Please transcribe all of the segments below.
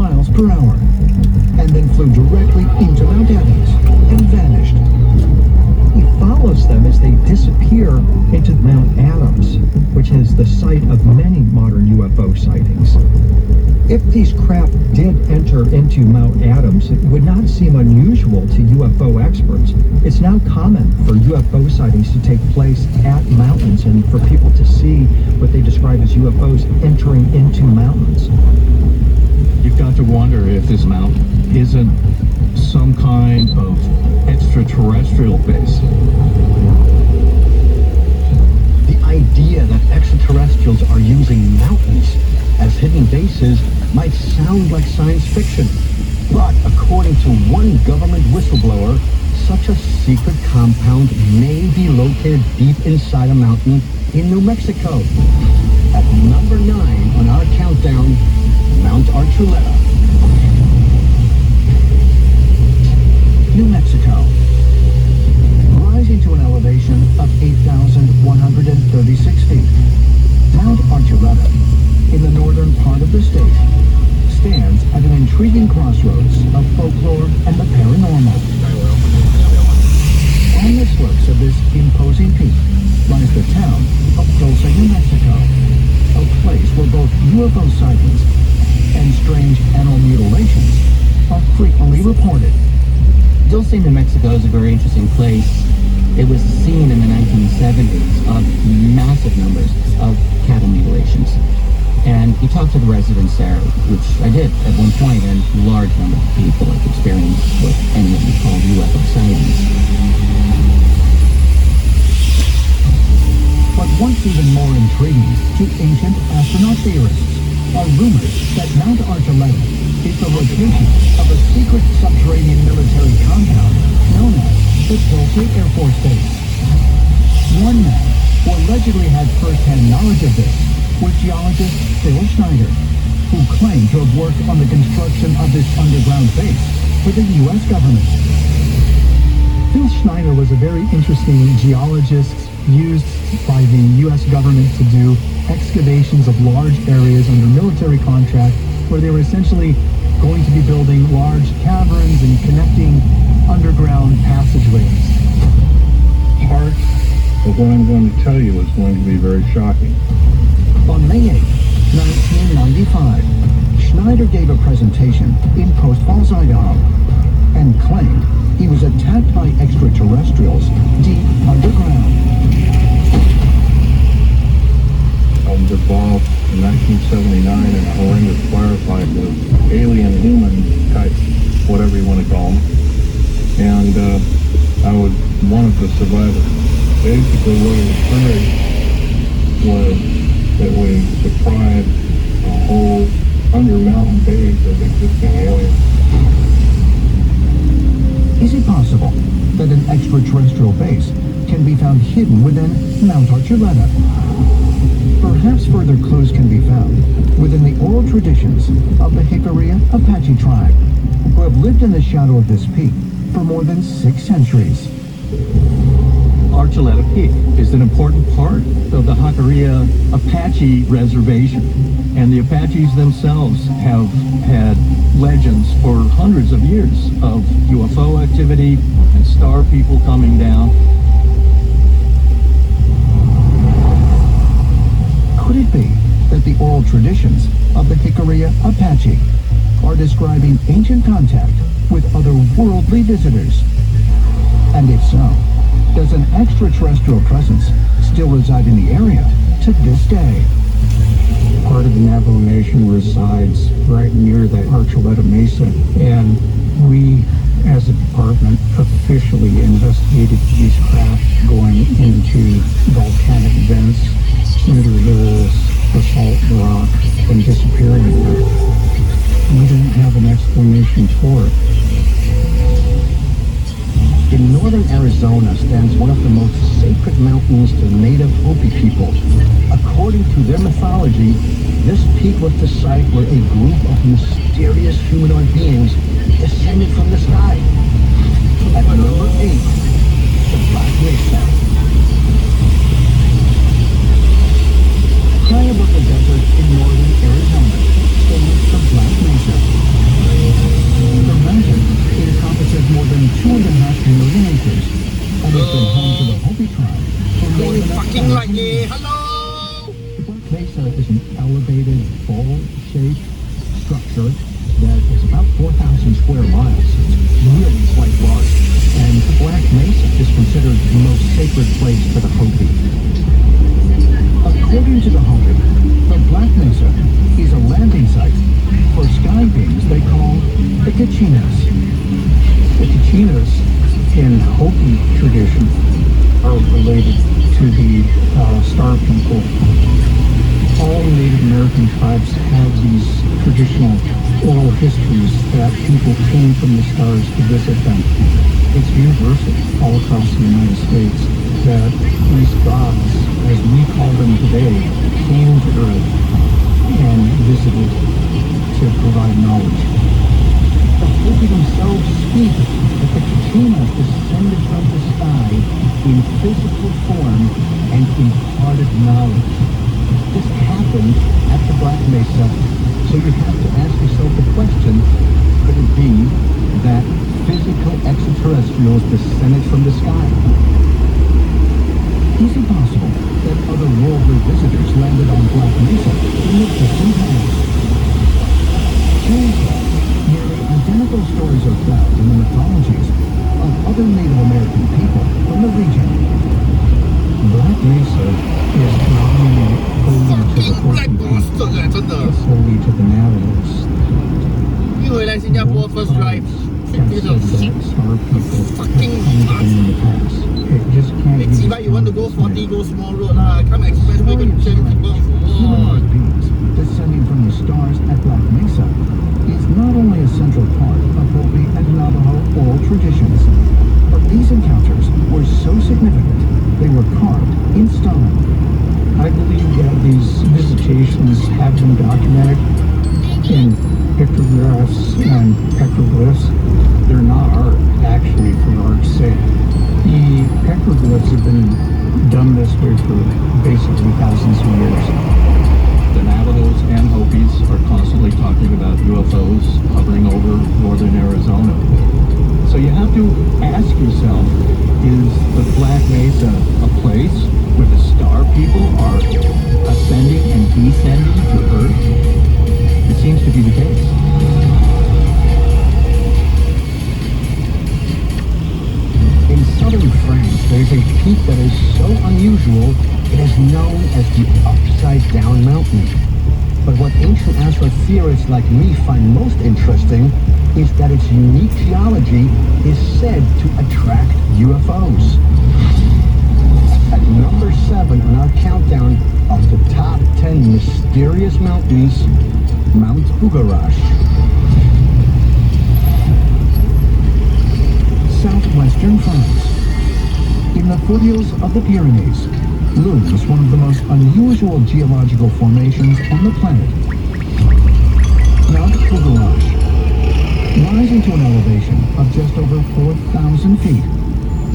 miles per hour, and then flew directly into Mount Adams and vanished. He follows them as they disappear into Mount Adams, which is the site of many modern UFO sightings. If these craft did enter into Mount Adams, it would not seem unusual to UFO experts. It's now common for UFO sightings to take place at mountains and for people to see what they describe as UFOs entering into mountains. You've got to wonder if this mountain isn't some kind of extraterrestrial base. The idea that extraterrestrials are using mountains as hidden bases might sound like science fiction, but according to one government whistleblower, such a secret compound may be located deep inside a mountain in New Mexico. At number 9 on our countdown, Mount Archuleta, New Mexico. Rising to an elevation of 8,136 feet, Mount Archuleta, in the northern part of the state, stands at an intriguing crossroads of folklore and the paranormal. On the slopes of this imposing peak lies the town of Dulce, New Mexico, a place where both UFO sightings and strange animal mutilations are frequently reported. Dulce, New Mexico is a very interesting place. It was seen in the 1970s of massive numbers of cattle mutilations. And you talk to the residents there, which I did at one point, and a large number of people have experienced what any of them call UFO sightings. But what's even more intriguing to ancient astronaut theorists are rumors that Mount Archuleta is the location of a secret subterranean military compound known as the Dulce Air Force Base. One man who allegedly had first-hand knowledge of this was geologist Phil Schneider, who claimed to have worked on the construction of this underground base for the U.S. government. Phil Schneider was a very interesting geologist used by the U.S. government to do excavations of large areas under military contract, where they were essentially going to be building large caverns and connecting underground passageways. Part of what I'm going to tell you is going to be very shocking. On May 8, 1995, Schneider gave a presentation in Post Falls, Idaho, and claimed he was attacked by extraterrestrials deep underground. I was involved in 1979 in a horrendous firefight with alien human type, whatever you want to call them. And I was one of the survivors. Basically what occurred was that we deprived a whole under-mountain base of existing aliens. Is it possible that an extraterrestrial base can be found hidden within Mount Archuleta? Perhaps further clues can be found within the oral traditions of the Jicarilla Apache tribe, who have lived in the shadow of this peak for more than 6 centuries. Archuleta Peak is an important part of the Jicarilla Apache Reservation, and the Apaches themselves have had legends for hundreds of years of UFO activity and star people coming down. Could it be that the oral traditions of the Jicarilla Apache are describing ancient contact with otherworldly visitors? And if so, does an extraterrestrial presence still reside in the area to this day? Part of the Navajo Nation resides right near the Archuleta Mesa, and we, as a department, officially investigated these craft going into volcanic vents, into hills, basalt rock, and disappearing there. We didn't have an explanation for it. In northern Arizona stands one of the most sacred mountains to native Hopi people. According to their mythology, this peak was the site where a group of mysterious humanoid beings descended from the sky. At number 8, the Black Mesa. High above the desert in northern Arizona stands the Black Mesa, shaped structure that is about 4,000 square miles. It's really quite large. And Black Mesa is considered the most sacred place for the Hopi. According to the Hopi, the Black Mesa is a landing site for sky beings they call the Kachinas. The Kachinas in Hopi tradition are related to the Star People. All Native American tribes have these traditional oral histories that people came from the stars to visit them. It's universal all across the United States that these gods, as we call them today, came to Earth and visited to provide knowledge. The Hopi themselves speak that the Kachinas descended from the sky in physical form and imparted knowledge. This happened at the Black Mesa, so you have to ask yourself the question, could it be that physical extraterrestrials descended from the sky? Is it possible that otherworldly visitors landed on Black Mesa in the distant past? Nearly identical stories are found in the mythologies of other Native American people from the region. Black Mesa is not only holy to the Hopi people, it's holy to the Navajos. 因为来新加坡 first drive That said that star people have come to them in the past. It just can't be Next, you want to go 40, go small road lah. Come expressway, go to people. humanoid beings descending from the stars at Black Mesa is not only a central part of Hopi and Navajo oral traditions, but these encounters were so significant they were carved in stone. I believe that these visitations have been documented in pictographs and petroglyphs. They're not art, actually, for art's sake. The petroglyphs have been done this way for basically thousands of years. The Navajos and Hopis are constantly talking about UFOs hovering over northern Arizona. So you have to ask yourself, is the Black Mesa a place where the star people are ascending and descending to Earth? It seems to be the case. In southern France, there's a peak that is so unusual, it is known as the Upside Down Mountain. But what ancient astrotheorists like me find most interesting is that its unique geology is said to attract UFOs. At number 7 on our countdown of the top 10 mysterious mountains, Mount Ugarash. Southwestern France. In the foothills of the Pyrenees, looms one of the most unusual geological formations on the planet. Mount Ugarash. Rising to an elevation of just over 4,000 feet,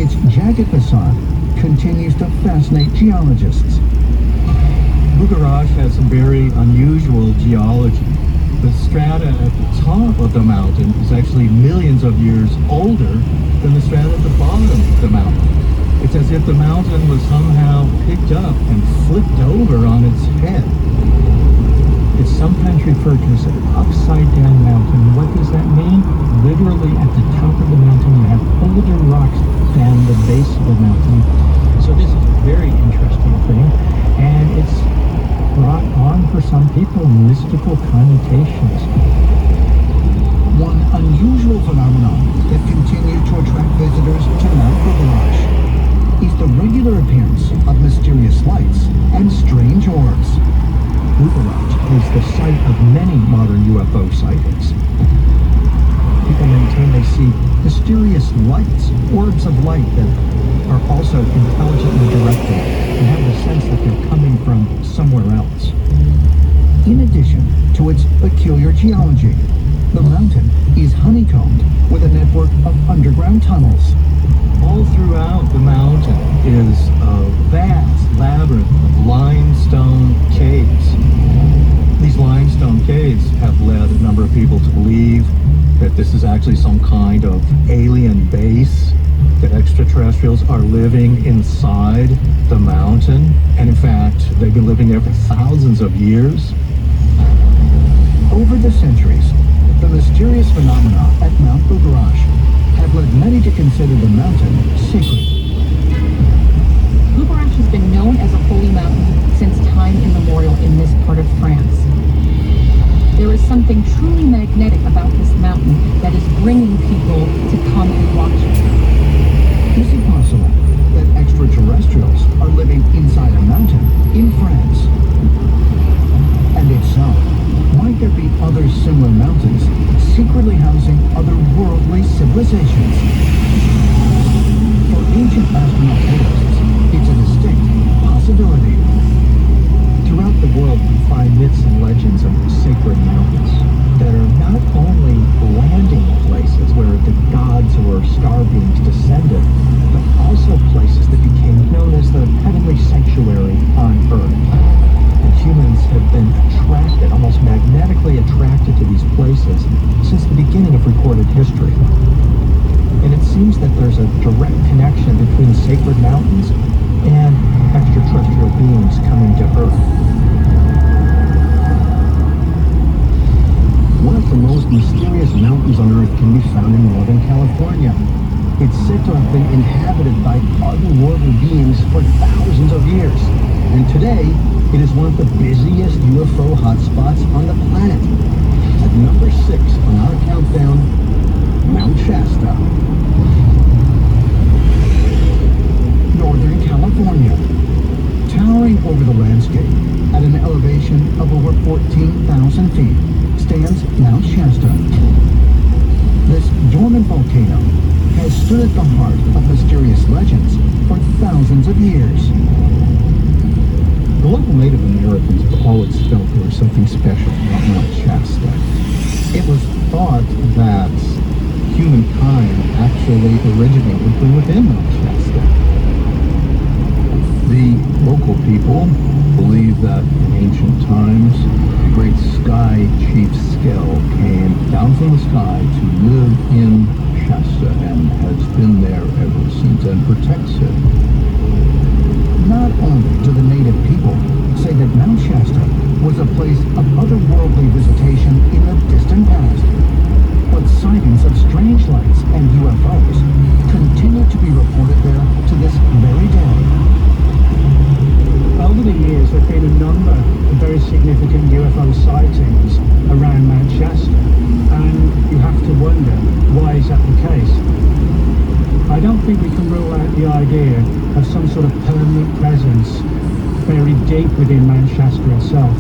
its jagged facade continues to fascinate geologists. Ugarash has some very unusual geology. The strata at the top of the mountain is actually millions of years older than the strata at the bottom of the mountain. It's as if the mountain was somehow picked up and flipped over on its head. It's sometimes referred to as an upside-down mountain. What does that mean? Literally at the top of the mountain you have older rocks than the base of the mountain. So this is a very interesting thing, and it's brought on for some people mystical connotations. One unusual phenomenon that continued to attract visitors to Mount Ugarash is the regular appearance of mysterious lights and strange orbs. Ugarash is the site of many modern UFO sightings. People maintain they see mysterious lights, orbs of light that are also intelligently directed and have the sense that they're coming from somewhere else. In addition to its peculiar geology, the mountain is honeycombed with a network of underground tunnels. All throughout the mountain is a vast labyrinth of limestone caves. These limestone caves have led a number of people to believe that this is actually some kind of alien base, that extraterrestrials are living inside the mountain. And in fact, they've been living there for thousands of years. mysterious phenomena at Mount Bugarash have led many to consider the mountain sacred. Bugarash has been known as a holy mountain since time immemorial in this part of France. There is something truly magnetic about this mountain that is bringing people to come and watch it. Is it possible that extraterrestrials are living inside a mountain in France? And if so, might there be other similar mountains secretly housing otherworldly civilizations? For ancient astronaut theorists, it's a distinct possibility. Throughout the world, we find myths and legends of sacred mountains that are not only landing places where the gods or star beings descended, but also places that became known as the heavenly sanctuary on Earth. And humans have been attracted, almost magnetically attracted to these places since the beginning of recorded history. And it seems that there's a direct connection between sacred mountains and extraterrestrial beings coming to Earth. One of the most mysterious mountains on Earth can be found in Northern California. It's said to have been inhabited by otherworldly beings for thousands of years. And today, it is one of the busiest UFO hotspots on the planet. At number 6 on our countdown, Mount Shasta. Northern California. Towering over the landscape at an elevation of over 14,000 feet stands Mount Shasta. This dormant volcano has stood at the heart of mysterious legends for thousands of years. The local Native Americans have always felt there was something special about Mount Shasta. It was thought that humankind actually originated from within Mount Shasta. The local people believe that in ancient times, the great sky chief Skell came down from the sky to live in Shasta and has been there ever since and protects it. Not only do the native people say that Mount Shasta was a place of otherworldly visitation in the distant past, but sightings of strange lights and UFOs continue to be reported there to this very day. Over the years, there have been a number of very significant UFO sightings around Mount Shasta, and you have to wonder, why is that the case? I don't think we can rule out the idea of some sort of permanent presence buried deep within Mount Shasta itself.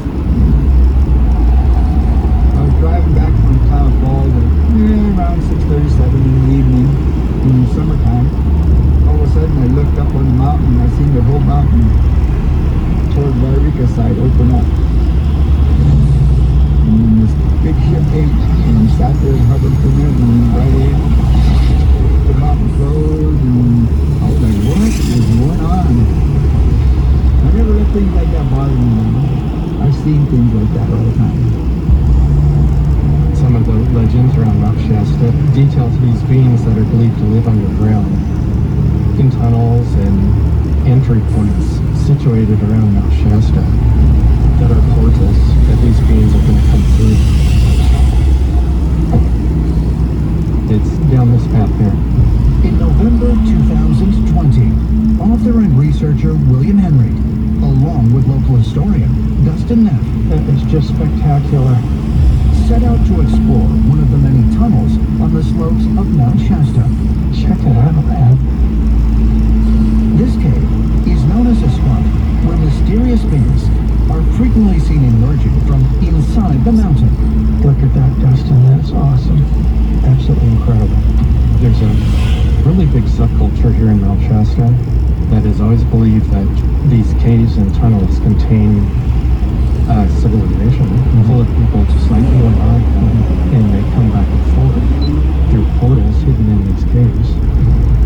I was driving back from Cloud Falls at around 6:37 in the evening in the summertime. All of a sudden I looked up on the mountain and I seen the whole mountain toward Wairika side open up. And then this big ship H and sat there and hovered for a minute and right in. The mountain closed and I was like, what is going on? I never let things like that bother me. I've seen things like that all the time. Some of the legends around Mount Shasta details these beings that are believed to live underground in tunnels and entry points situated around Mount Shasta that are portals that these beings are going to come through. It's down this path here. In November 2020, author and researcher William Henry, along with local historian Dustin Neff, That is just spectacular. set out to explore one of the many tunnels on the slopes of Mount Shasta. Check it out, man. This cave is known as a spot where mysterious beings are frequently seen emerging from inside the mountain. Look at that, Dustin. That's awesome. Absolutely incredible. There's a really big subculture here in Mount Shasta that has always believed that these caves and tunnels contain civilization full of people just like you and I, and they come back and forth through portals hidden in these caves.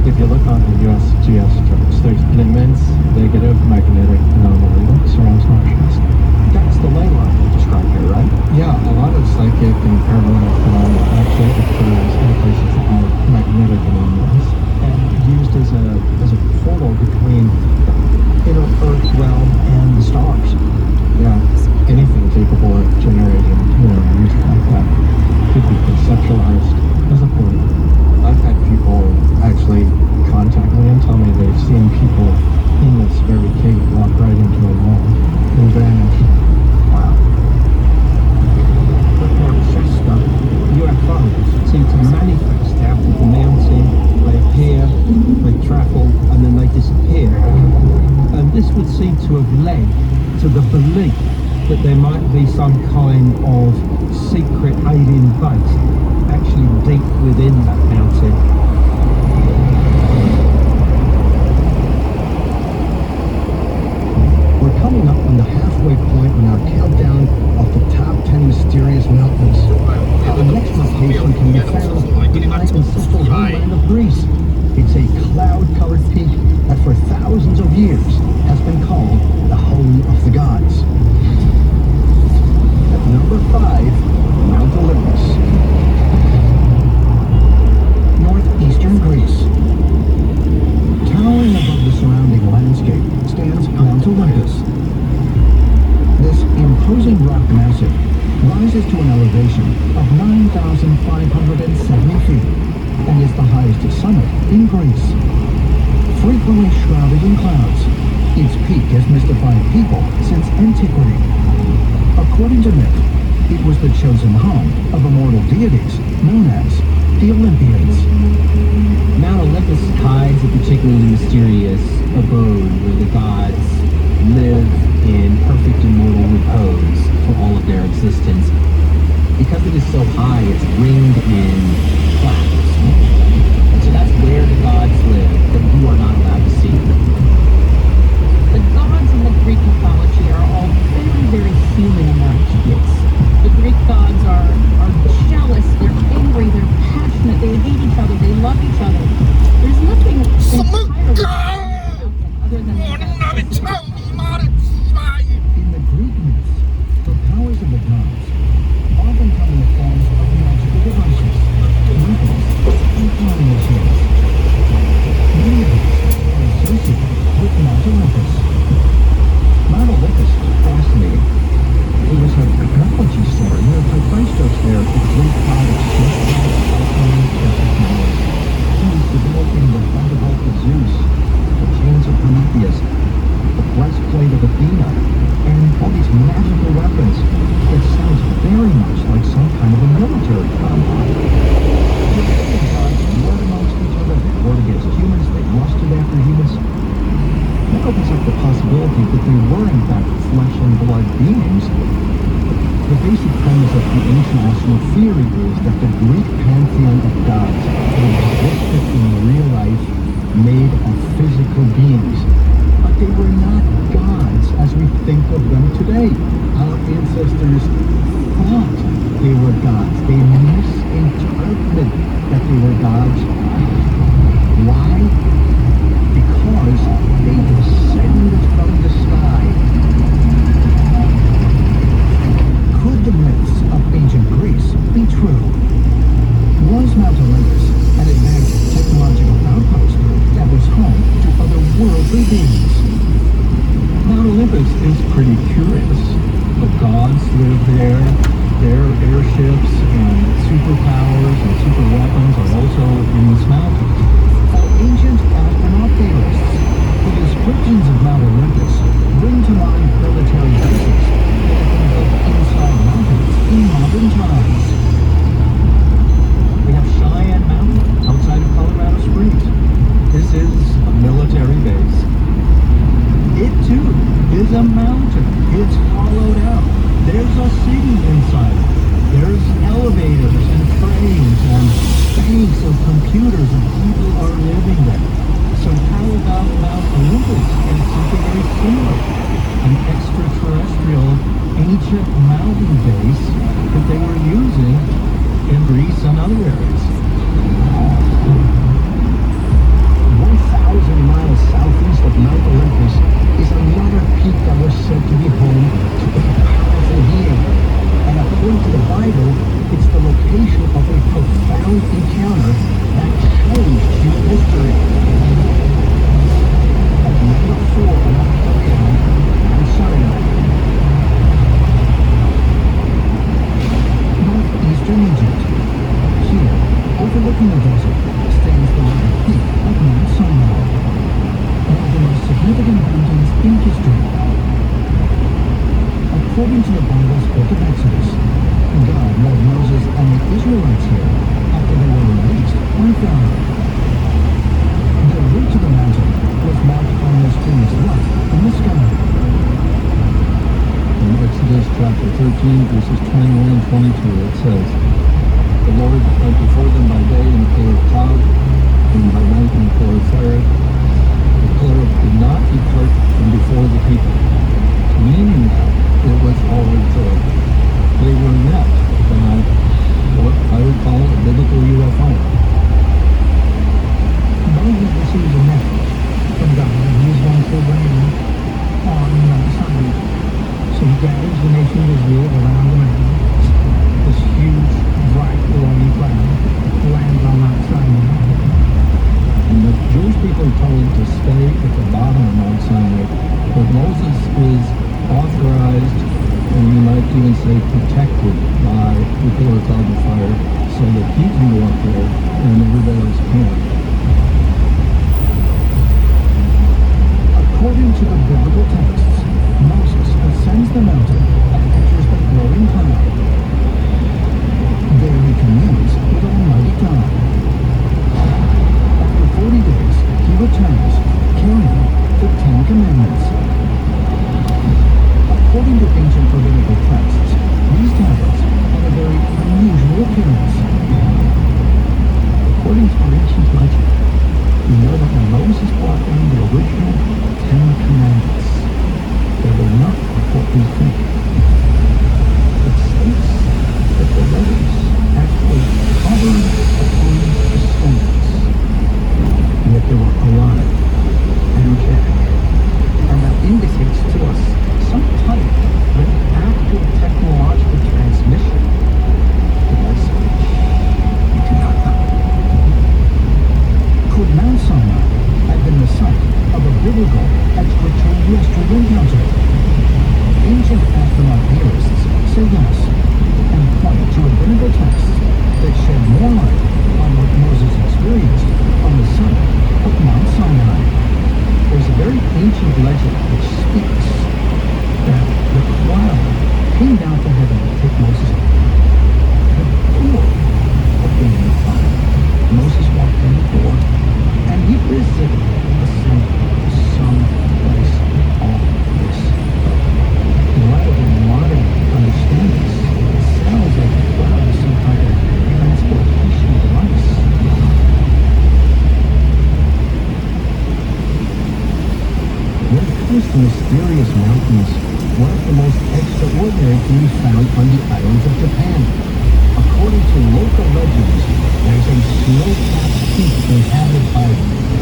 If you look on the USGS charts, there's an immense negative magnetic anomaly that surrounds Mount Shasta. That's the ley line you described here, right? Yeah, a lot of psychic and paranormal phenomena actually occurs in places that have magnetic anomalies, And used as a portal between the inner Earth realm and the stars. yeah, anything capable of generating, music like that could be conceptualized to have led to the belief that there might be some kind of secret alien base actually deep within that mountain. We're coming up on the halfway point on our countdown of the top 10 mysterious mountains. Our next location can be found in the ancestral homeland of Greece. It's a cloud-covered peak that for thousands of years has been called the Holy of the Gods. At number 5, Mount Olympus. Northeastern Greece. Towering above the surrounding landscape stands Mount Olympus. This imposing rock massive rises to an elevation of 9,570 feet and is the highest summit in Greece. Frequently shrouded in clouds, its peak has mystified people since antiquity. According to myth, it was the chosen home of immortal deities known as the Olympians. Mount Olympus hides a particularly mysterious abode where the gods live in perfect immortal repose for all of their existence. Because it is so high, it's ringed in clouds. And so that's where the gods live that you are not allowed to see. The gods in the Greek mythology are all very, very human in their attributes. The Greek gods are jealous, they're angry, they're passionate, they hate each other, they love each other. There's nothing entirely other than In the Greek myths, the powers of the gods often come in the forms of magical devices, weapons, and flying machines. Many of these are associated with Mount Olympus. Mount Olympus is fascinating. It was a technology center near Hephaestus there at the great cloud of shipwright, alchemy, and technology. He was developing the thunderbolt of Zeus, the chains of Prometheus, the breastplate of Athena, and all these magical weapons. It sounds very much like some kind of a military compound. The Olympian gods warred amongst each other, they warred against humans, they lusted after humans. That opens up the possibility that they were in fact flesh and blood beings. The basic premise of the ancient national theory is that the Greek pantheon of gods existed in real life, made of physical beings. But they were not gods as we think of them today. Our ancestors thought they were gods. They misinterpreted that they were gods. Why? Because they descended from the sky. Could the myths of ancient Greece be true? Was Mount Olympus an advanced technological outpost that was home to otherworldly beings? Mount Olympus is pretty curious. The gods live there. Their airships and superpowers and super weapons are also in this mountain. For ancient astronaut theorists, the descriptions of Mount Olympus bring to mind military bases that have been built inside mountains in modern times. We have Cheyenne Mountain outside of Colorado Springs. This is a military base. It too is a mountain. It's hollowed out. There's a city inside. There's elevators and trains and banks of computers and people are living there. So how about Mount Olympus and something very similar? An extraterrestrial ancient mountain base that they were using in Greece and other areas. 1,000 miles southeast of Mount Olympus is another peak that was said to be home to a powerful being. And according to the Bible, it's the location of a profound encounter that changed human history. At number 4 on our countdown, Mount Sinai. Northeastern Egypt. Here, overlooking the desert, stands the mighty peak of Mount Sinai, one of the most significant mountains in history. According to the Bible's book of Exodus, God led Moses and the Israelites here after they were released verses 21 and 22, it says, "The Lord went before them by day in a pillar of cloud, and by night in a pillar of fire. The pillar did not depart from before the people," meaning that it was always there. They were met by what I would call a biblical UFO. Moses receives a message from God that he is going to reign on Mount Sinai. So he gathers the nation of Israel around the mountain. This huge, bright, glowing cloud lands on Mount Sinai. And the Jewish people are told to stay at the bottom of Mount Sinai, but Moses is authorized, and you might even say protected, by the pillar of cloud and fire, so that he can go up there and everybody else can't. According to the biblical texts, Moses ascends the mountain and enters the glowing cloud. There he communes with Almighty God. After 40 days, he returns, carrying the Ten Commandments. According to ancient rabbinical texts, these tablets have a very unusual appearance. According to ancient legend, we know that when Moses brought down the original Ten Commandments, they were not like what we think. It states that the letters actually hovered upon the stones, yet they were alive, energetic, and that indicates to us some type of an active technological transmission. The message we do not know. Could Mount Sinai have been the site of a biblical extraterrestrial encounter? Ancient astronaut theorists say yes, and point to rabbinical texts that shed more light on what Moses experienced on the summit of Mount Sinai. There's a very ancient legend which speaks that the cloud came down from heaven to take Moses up. The door opened in the cloud. Moses walked in the door, and he visited the center of some place off this earth. In light of modern understandings, it sounds like the cloud is some kind of transportation device. When it comes to mysterious mountains, one of the most extraordinary can be found on the islands of Japan. According to local legends, there's a snow-capped peak inhabited by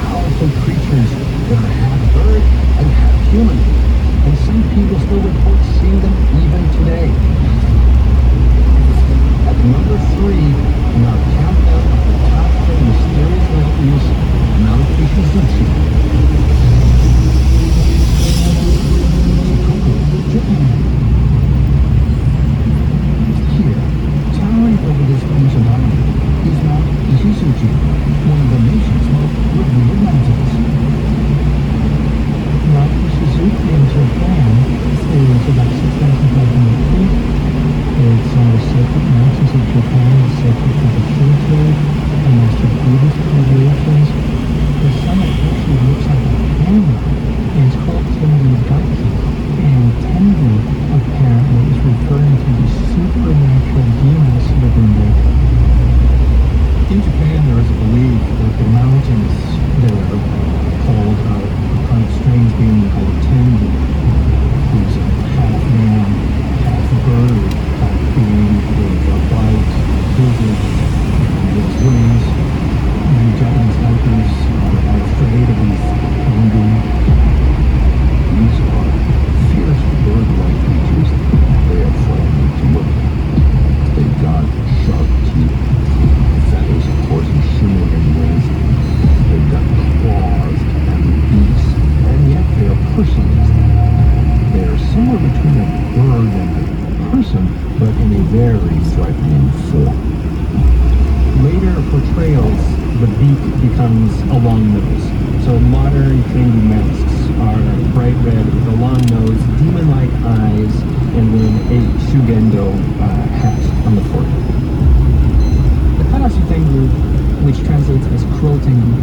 powerful creatures that are half bird and half human, and some people still report seeing them even today. At number 3 in our countdown of the top 10 mysterious mountains, Mount Ishizuchi. Japan. Here, towering over this ancient island, is Mount Ishizuchi, one of the nation's most revered mountains. Mount Ishizuchi in Japan is about 6,500 feet. It's on the sacred mountains of Japan, sacred to the Shinto and master Buddhist traditions. The summit actually looks like a camera, and it's called Tenryugaiki. And Tengu apparently is referring to the supernatural demons living there. In Japan, there is a belief that the mountains there, called a kind of strange being called Tengu, who's half man, half bird, half being with a white visage and with wings. And Japanese hikers are afraid of these Tengu. These are fierce bird-like creatures. They are frightening to look at. They've got sharp teeth, feathers, of course, and shimmering wings. They've got claws and beaks, and yet they are person-like. They are somewhere between a bird and a person, but in a very frightening form. Later portrayals, the beak becomes a long nose. So modern Tengu masks are bright red with a long nose, demon-like eyes, and then a Shugendo hat on the forehead. The Karasu Tengu, which translates as crow tengu,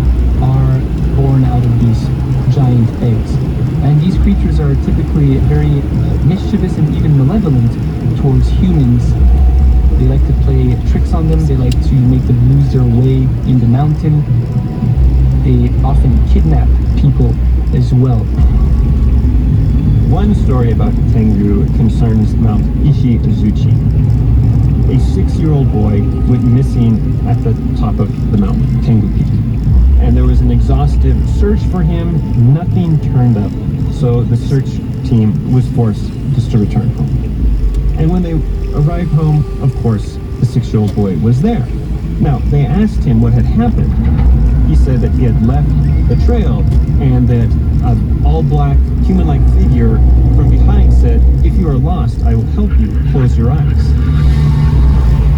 are born out of these giant eggs. And these creatures are typically very mischievous and even malevolent towards humans. They like to play tricks on them. They like to make them lose their way in the mountain. They often kidnap people as well. One story about Tengu concerns Mount Ishi-Izuchi. A 6-year-old boy went missing at the top of the mountain, Tengu Peak. And there was an exhaustive search for him. Nothing turned up. So the search team was forced just to return home. And when they arrived home, of course, the 6-year-old boy was there. Now, they asked him what had happened. He said that he had left the trail and that an all-black, human-like figure from behind said, "If you are lost, I will help you. Close your eyes."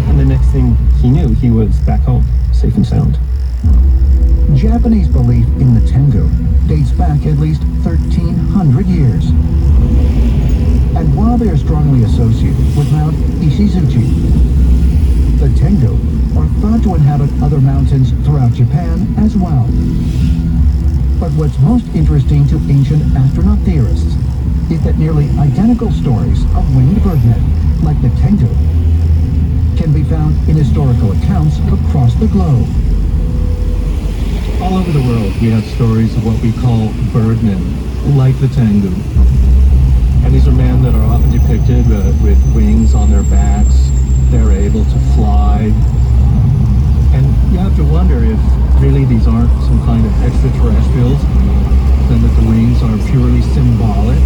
And the next thing he knew, he was back home, safe and sound. Japanese belief in the Tengu dates back at least 1,300 years. And while they are strongly associated with Mount Ishizuchi, the Tengu are thought to inhabit other mountains throughout Japan as well. But what's most interesting to ancient astronaut theorists is that nearly identical stories of winged birdmen, like the Tengu, can be found in historical accounts across the globe. All over the world, we have stories of what we call birdmen, like the Tengu. And these are men that are often depicted with wings on their backs. They're able to fly. And you have to wonder if really these aren't some kind of extraterrestrials, then that the wings are purely symbolic.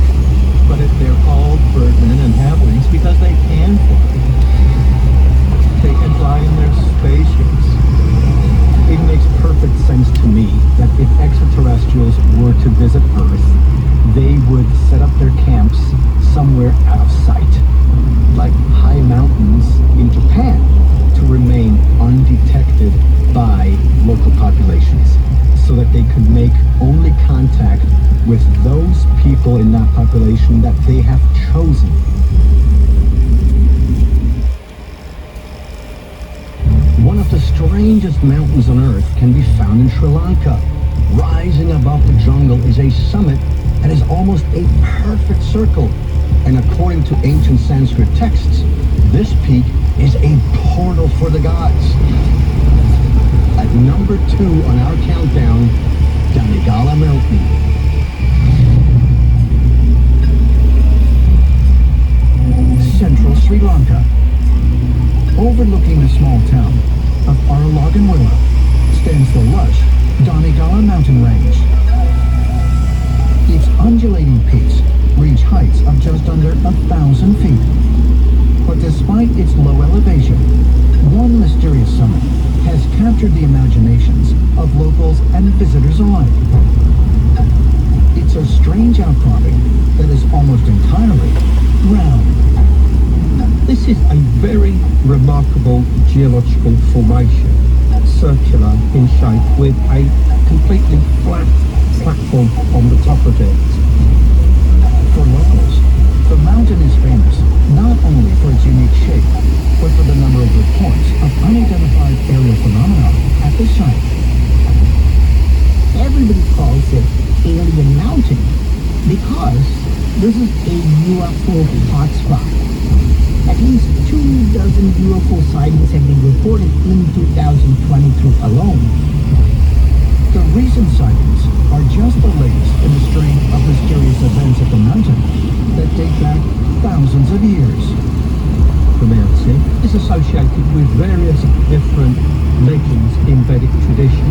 But if they're called birdmen and have wings because they can fly. They can fly in their spaceships. It makes perfect sense to me that if extraterrestrials were to visit Earth, they would set up their camps somewhere out of sight, like high mountains in Japan, to remain undetected by local populations, so that they could make only contact with those people in that population that they have chosen. One of the strangest mountains on Earth can be found in Sri Lanka. Rising above the jungle is a summit that is almost a perfect circle. And according to ancient Sanskrit texts, this peak is a portal for the gods. At number 2 on our countdown, Donegala Mountain. Central Sri Lanka. Overlooking the small town of Aralaganwila stands the lush Donegala mountain range. Its undulating peaks reach heights of just under 1,000 feet. But despite its low elevation, one mysterious summit has captured the imaginations of locals and visitors alike. It's a strange outcropping that is almost entirely round. This is a very remarkable geological formation, circular in shape with a completely flat platform on the top of it. For locals, the mountain is famous not only for its unique shape, but for the number of reports of unidentified aerial phenomena at the site. Everybody calls it Alien Mountain because this is a UFO hotspot. At least 24 UFO sightings have been reported in 2023 alone. The recent sightings are just the latest in the string of mysterious events at the mountain that date back thousands of years. The mountain is associated with various different legends in Vedic tradition.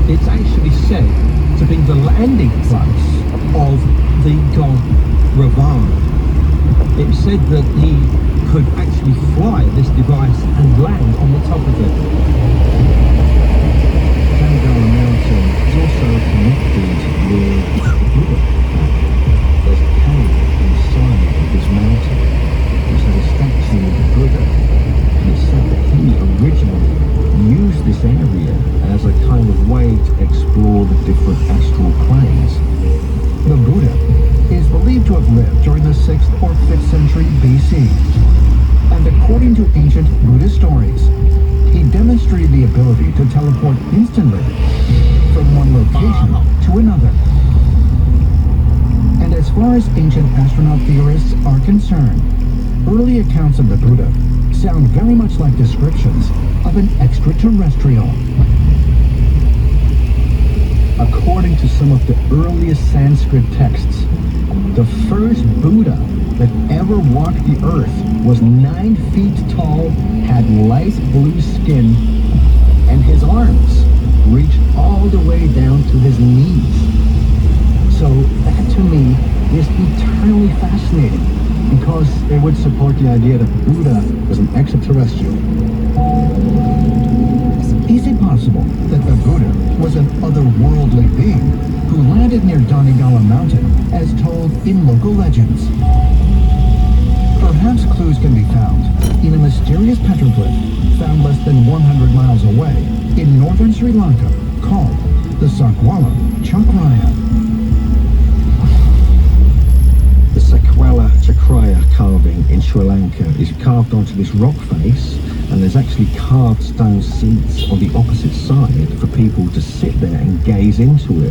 It's actually said to be the landing place of the god Ravana. It's said that he could actually fly this device and land on the top of it. Donegala Mountain is also connected with Buddha. There's a cave inside of this mountain which has a statue of the Buddha, and it's said that he originally used this area as a kind of way to explore the different astral planes. The Buddha is believed to have lived during the 6th or 5th century BC. And according to ancient Buddhist stories, he demonstrated the ability to teleport instantly from one location to another. And as far as ancient astronaut theorists are concerned, early accounts of the Buddha sound very much like descriptions of an extraterrestrial. According to some of the earliest Sanskrit texts, the first Buddha that ever walked the earth was 9 feet tall, had light blue skin, and his arms reached all the way down to his knees. So that to me is eternally fascinating, because it would support the idea that Buddha was an extraterrestrial. Is it possible that the Buddha was an otherworldly being who landed near Donegala Mountain as told in local legends? Perhaps clues can be found in a mysterious petroglyph found less than 100 miles away in northern Sri Lanka called the Sakwala Chakraya. The Sakwala Chakraya carving in Sri Lanka is carved onto this rock face, and there's actually carved stone seats on the opposite side for people to sit there and gaze into it.